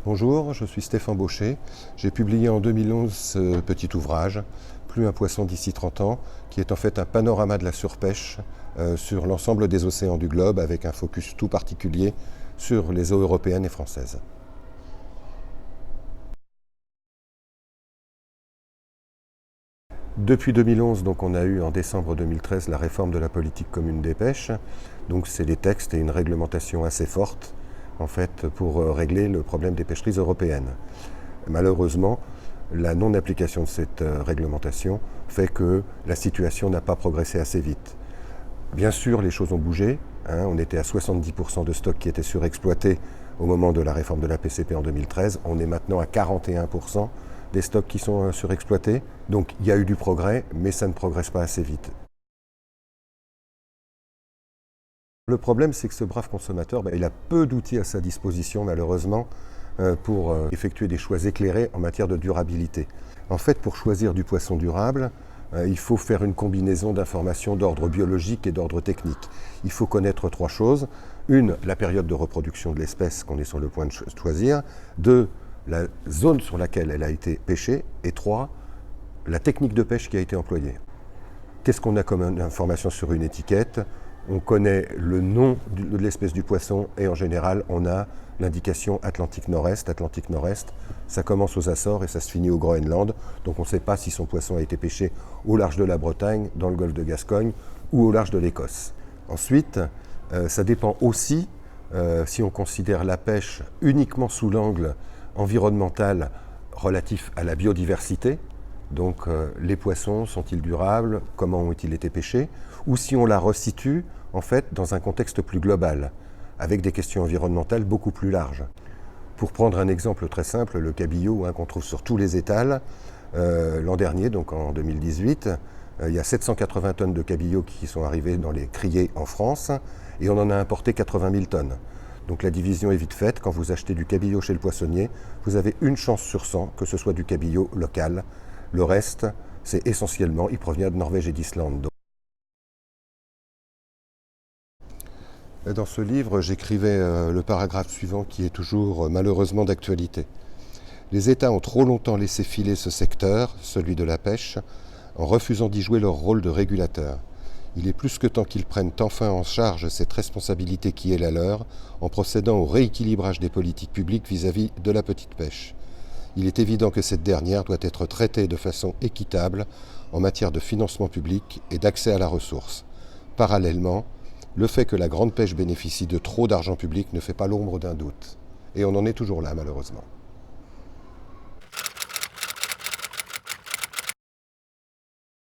Bonjour, je suis Stéphane Baucher. J'ai publié en 2011 ce petit ouvrage, Plus un poisson d'ici 30 ans, qui est en fait un panorama de la surpêche sur l'ensemble des océans du globe, avec un focus tout particulier sur les eaux européennes et françaises. Depuis 2011, donc, on a eu en décembre 2013 la réforme de la politique commune des pêches. Donc c'est des textes et une réglementation assez forte en fait, pour régler le problème des pêcheries européennes. Malheureusement, la non-application de cette réglementation fait que la situation n'a pas progressé assez vite. Bien sûr, les choses ont bougé. On était à 70% de stocks qui étaient surexploités au moment de la réforme de la PCP en 2013. On est maintenant à 41% des stocks qui sont surexploités. Donc il y a eu du progrès, mais ça ne progresse pas assez vite. Le problème, c'est que ce brave consommateur, il a peu d'outils à sa disposition, malheureusement, pour effectuer des choix éclairés en matière de durabilité. En fait, pour choisir du poisson durable, il faut faire une combinaison d'informations d'ordre biologique et d'ordre technique. Il faut connaître trois choses. Une, la période de reproduction de l'espèce qu'on est sur le point de choisir. Deux, la zone sur laquelle elle a été pêchée. Et trois, la technique de pêche qui a été employée. Qu'est-ce qu'on a comme information sur une étiquette? On connaît le nom de l'espèce du poisson et en général, on a l'indication Atlantique Nord-Est. Atlantique Nord-Est, ça commence aux Açores et ça se finit au Groenland. Donc on ne sait pas si son poisson a été pêché au large de la Bretagne, dans le golfe de Gascogne ou au large de l'Écosse. Ensuite, ça dépend aussi, si on considère la pêche uniquement sous l'angle environnemental relatif à la biodiversité. Donc les poissons, sont-ils durables? Comment ont-ils été pêchés? Ou si on la resitue en fait dans un contexte plus global, avec des questions environnementales beaucoup plus larges. Pour prendre un exemple très simple, le cabillaud qu'on trouve sur tous les étals, l'an dernier, donc en 2018, il y a 780 tonnes de cabillaud qui sont arrivés dans les criées en France et on en a importé 80 000 tonnes. Donc la division est vite faite. Quand vous achetez du cabillaud chez le poissonnier, vous avez une chance sur 100 que ce soit du cabillaud local. Le reste, c'est essentiellement, il provient de Norvège et d'Islande. Dans ce livre, j'écrivais le paragraphe suivant qui est toujours malheureusement d'actualité. Les États ont trop longtemps laissé filer ce secteur, celui de la pêche, en refusant d'y jouer leur rôle de régulateur. Il est plus que temps qu'ils prennent enfin en charge cette responsabilité qui est la leur, en procédant au rééquilibrage des politiques publiques vis-à-vis de la petite pêche. Il est évident que cette dernière doit être traitée de façon équitable en matière de financement public et d'accès à la ressource. Parallèlement, le fait que la grande pêche bénéficie de trop d'argent public ne fait pas l'ombre d'un doute. Et on en est toujours là, malheureusement.